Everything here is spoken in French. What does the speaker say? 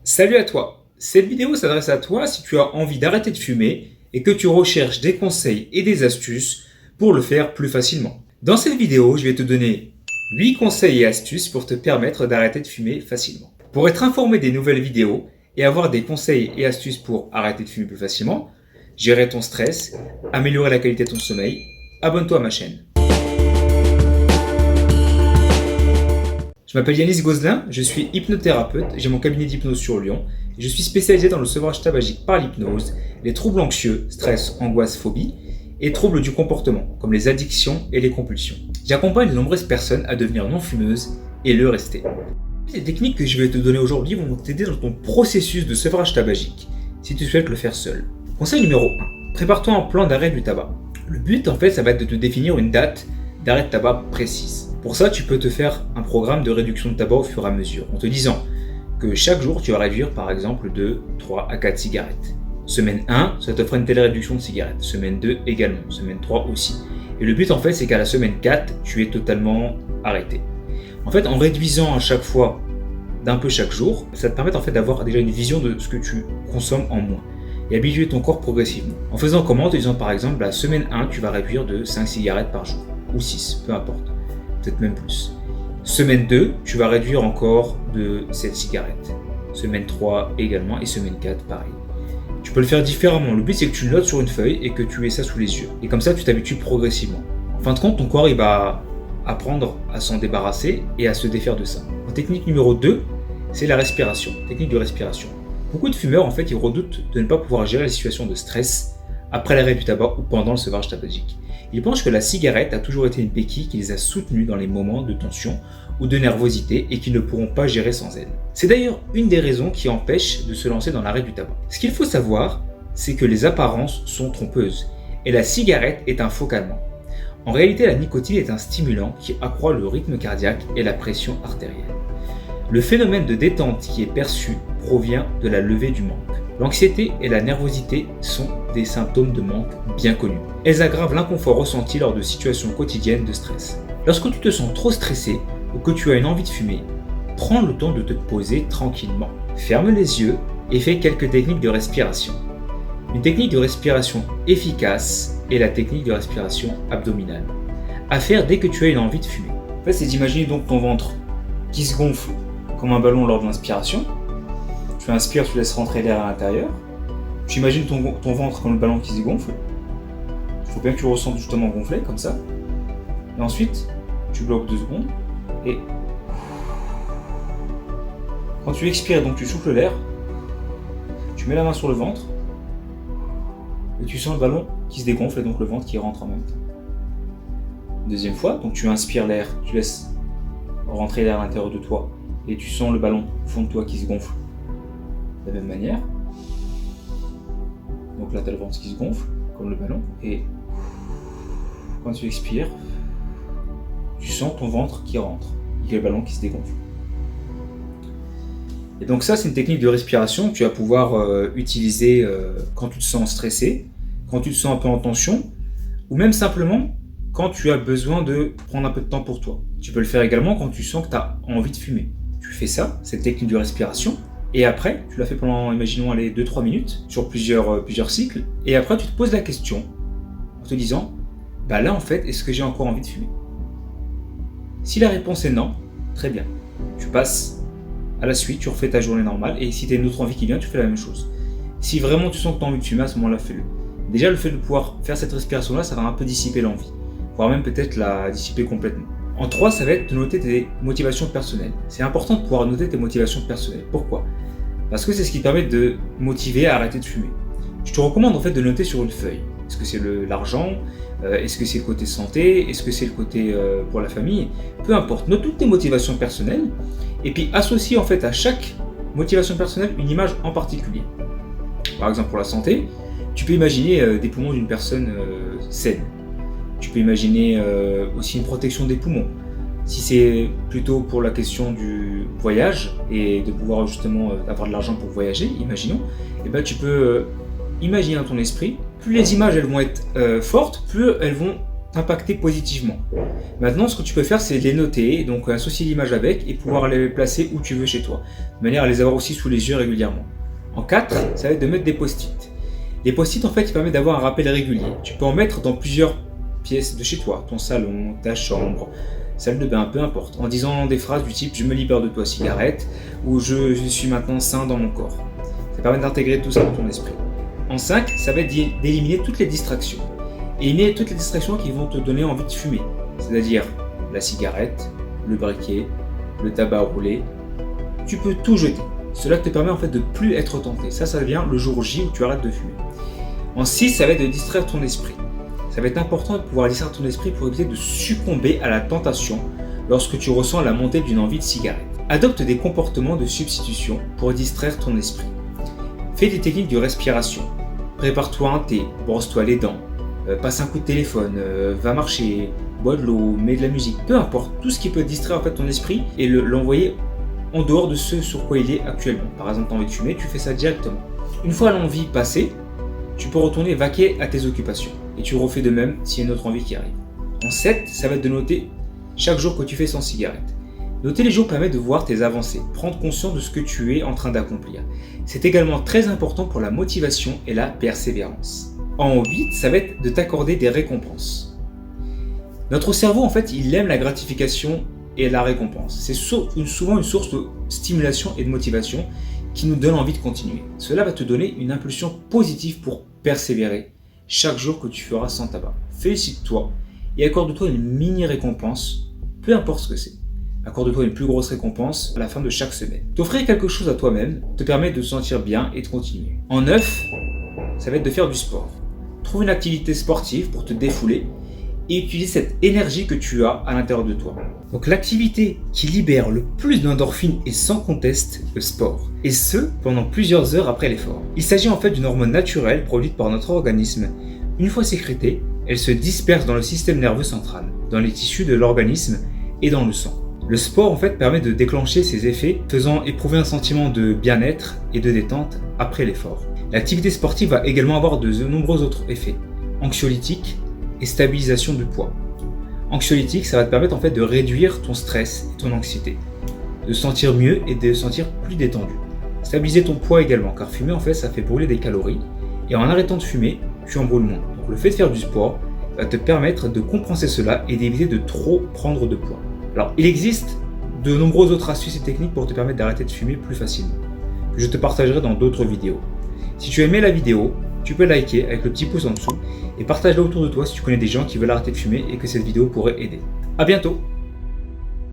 Salut à toi! Cette vidéo s'adresse à toi si tu as envie d'arrêter de fumer et que tu recherches des conseils et des astuces pour le faire plus facilement. Dans cette vidéo, je vais te donner 8 conseils et astuces pour te permettre d'arrêter de fumer facilement. Pour être informé des nouvelles vidéos et avoir des conseils et astuces pour arrêter de fumer plus facilement, gérer ton stress, améliorer la qualité de ton sommeil, abonne-toi à ma chaîne. Je m'appelle Yanis Gozlin, je suis hypnothérapeute, j'ai mon cabinet d'hypnose sur Lyon et je suis spécialisé dans le sevrage tabagique par l'hypnose, les troubles anxieux, stress, angoisse, phobie et troubles du comportement comme les addictions et les compulsions. J'accompagne de nombreuses personnes à devenir non-fumeuses et le rester. Les techniques que je vais te donner aujourd'hui vont t'aider dans ton processus de sevrage tabagique si tu souhaites le faire seul. Conseil numéro 1. Prépare-toi un plan d'arrêt du tabac. Le but en fait ça va être de te définir une date d'arrêt de tabac précise. Pour ça, tu peux te faire un programme de réduction de tabac au fur et à mesure, en te disant que chaque jour, tu vas réduire par exemple de 3 à 4 cigarettes. Semaine 1, ça te fera une telle réduction de cigarettes. Semaine 2 également, semaine 3 aussi. Et le but en fait, c'est qu'à la semaine 4, tu es totalement arrêté. En fait, en réduisant à chaque fois d'un peu chaque jour, ça te permet en fait d'avoir déjà une vision de ce que tu consommes en moins et habituer ton corps progressivement. En faisant comment, en te disant par exemple, la semaine 1, tu vas réduire de 5 cigarettes par jour, ou 6, peu importe. Peut-être même plus. Semaine 2, tu vas réduire encore de 7 cigarettes. Semaine 3 également et semaine 4 pareil. Tu peux le faire différemment. Le but c'est que tu le notes sur une feuille et que tu aies ça sous les yeux. Et comme ça tu t'habitues progressivement. En fin de compte, ton corps il va apprendre à s'en débarrasser et à se défaire de ça. En technique numéro 2, c'est la respiration. Technique de respiration. Beaucoup de fumeurs en fait ils redoutent de ne pas pouvoir gérer les situations de stress après l'arrêt du tabac ou pendant le sevrage tabagique. Ils pensent que la cigarette a toujours été une béquille qui les a soutenus dans les moments de tension ou de nervosité et qu'ils ne pourront pas gérer sans elle. C'est d'ailleurs une des raisons qui empêche de se lancer dans l'arrêt du tabac. Ce qu'il faut savoir, c'est que les apparences sont trompeuses et la cigarette est un faux calmant. En réalité, la nicotine est un stimulant qui accroît le rythme cardiaque et la pression artérielle. Le phénomène de détente qui est perçu provient de la levée du manque. L'anxiété et la nervosité sont des symptômes de manque bien connus. Elles aggravent l'inconfort ressenti lors de situations quotidiennes de stress. Lorsque tu te sens trop stressé ou que tu as une envie de fumer, prends le temps de te poser tranquillement. Ferme les yeux et fais quelques techniques de respiration. Une technique de respiration efficace est la technique de respiration abdominale, à faire dès que tu as une envie de fumer. En fait, c'est d'imaginer donc ton ventre qui se gonfle comme un ballon lors de l'inspiration. Tu inspires, tu laisses rentrer l'air à l'intérieur. Tu imagines ton ventre comme le ballon qui se gonfle. Il faut bien que tu le ressentes justement gonflé, comme ça. Et ensuite, tu bloques 2 secondes. Et quand tu expires, donc tu souffles l'air, tu mets la main sur le ventre. Et tu sens le ballon qui se dégonfle et donc le ventre qui rentre en même temps. Deuxième fois, donc tu inspires l'air, tu laisses rentrer l'air à l'intérieur de toi. Et tu sens le ballon au fond de toi qui se gonfle. De la même manière. Donc là, tu as le ventre qui se gonfle, comme le ballon. Et quand tu expires, tu sens ton ventre qui rentre. Et le ballon qui se dégonfle. Et donc ça, c'est une technique de respiration que tu vas pouvoir utiliser quand tu te sens stressé, quand tu te sens un peu en tension, ou même simplement quand tu as besoin de prendre un peu de temps pour toi. Tu peux le faire également quand tu sens que tu as envie de fumer. Tu fais ça, cette technique de respiration, et après, tu l'as fait pendant, imaginons, 2-3 minutes, sur plusieurs cycles, et après tu te poses la question, en te disant, bah là en fait, est-ce que j'ai encore envie de fumer? Si la réponse est non, très bien. Tu passes à la suite, tu refais ta journée normale, et si tu as une autre envie qui vient, tu fais la même chose. Si vraiment tu sens que tu as envie de fumer, à ce moment-là, fais-le. Déjà, le fait de pouvoir faire cette respiration-là, ça va un peu dissiper l'envie, voire même peut-être la dissiper complètement. En 3, ça va être de noter tes motivations personnelles. C'est important de pouvoir noter tes motivations personnelles. Pourquoi? Parce que c'est ce qui permet de motiver à arrêter de fumer. Je te recommande en fait de noter sur une feuille. Est-ce que c'est l'argent? Est-ce que c'est le côté santé? Est-ce que c'est le côté pour la famille? Peu importe. Note toutes tes motivations personnelles et puis associe en fait à chaque motivation personnelle une image en particulier. Par exemple pour la santé, tu peux imaginer des poumons d'une personne saine. Tu peux imaginer aussi une protection des poumons. Si c'est plutôt pour la question du voyage et de pouvoir justement avoir de l'argent pour voyager, imaginons, et tu peux imaginer dans ton esprit, plus les images elles vont être fortes, plus elles vont t'impacter positivement. Maintenant, ce que tu peux faire, c'est les noter, donc associer l'image avec et pouvoir les placer où tu veux chez toi, de manière à les avoir aussi sous les yeux régulièrement. En 4, ça va être de mettre des post-it. Les post-it, en fait, ils permettent d'avoir un rappel régulier. Tu peux en mettre dans plusieurs pièces de chez toi, ton salon, ta chambre, salle de bain, peu importe, en disant des phrases du type « je me libère de toi, cigarette » ou « je suis maintenant sain dans mon corps ». Ça permet d'intégrer tout ça dans ton esprit. En 5, ça va être d'éliminer toutes les distractions. Éliminer toutes les distractions qui vont te donner envie de fumer, c'est-à-dire la cigarette, le briquet, le tabac roulé. Tu peux tout jeter. Cela te permet en fait de plus être tenté. Ça vient le jour J où tu arrêtes de fumer. En 6, ça va être de distraire ton esprit. Ça va être important de pouvoir distraire ton esprit pour éviter de succomber à la tentation lorsque tu ressens la montée d'une envie de cigarette. Adopte des comportements de substitution pour distraire ton esprit. Fais des techniques de respiration. Prépare-toi un thé, brosse-toi les dents, passe un coup de téléphone, va marcher, bois de l'eau, mets de la musique, peu importe, tout ce qui peut distraire en fait ton esprit et l'envoyer en dehors de ce sur quoi il est actuellement. Par exemple, tu as envie de fumer, tu fais ça directement. Une fois l'envie passée, tu peux retourner vaquer à tes occupations. Et tu refais de même s'il y a une autre envie qui arrive. En 7, ça va être de noter chaque jour que tu fais sans cigarette. Noter les jours permet de voir tes avancées, prendre conscience de ce que tu es en train d'accomplir. C'est également très important pour la motivation et la persévérance. En 8, ça va être de t'accorder des récompenses. Notre cerveau, en fait, il aime la gratification et la récompense. C'est souvent une source de stimulation et de motivation qui nous donne envie de continuer. Cela va te donner une impulsion positive pour persévérer chaque jour que tu feras sans tabac. Félicite-toi et accorde-toi une mini récompense, peu importe ce que c'est. Accorde-toi une plus grosse récompense à la fin de chaque semaine. T'offrir quelque chose à toi-même te permet de te sentir bien et de continuer. En 9, ça va être de faire du sport. Trouve une activité sportive pour te défouler et utilise cette énergie que tu as à l'intérieur de toi. Donc l'activité qui libère le plus d'endorphines est sans conteste le sport. Et ce, pendant plusieurs heures après l'effort. Il s'agit en fait d'une hormone naturelle produite par notre organisme. Une fois sécrétée, elle se disperse dans le système nerveux central, dans les tissus de l'organisme et dans le sang. Le sport en fait permet de déclencher ces effets, faisant éprouver un sentiment de bien-être et de détente après l'effort. L'activité sportive va également avoir de nombreux autres effets, anxiolytiques et stabilisation du poids. Anxiolytique, ça va te permettre en fait de réduire ton stress et ton anxiété, de se sentir mieux et de te sentir plus détendu. Stabiliser ton poids également, car fumer en fait ça fait brûler des calories et en arrêtant de fumer, tu en brûles moins. Donc le fait de faire du sport va te permettre de compenser cela et d'éviter de trop prendre de poids. Alors il existe de nombreuses autres astuces et techniques pour te permettre d'arrêter de fumer plus facilement, que je te partagerai dans d'autres vidéos. Si tu as aimé la vidéo, tu peux liker avec le petit pouce en dessous et partage-la autour de toi si tu connais des gens qui veulent arrêter de fumer et que cette vidéo pourrait aider. A bientôt!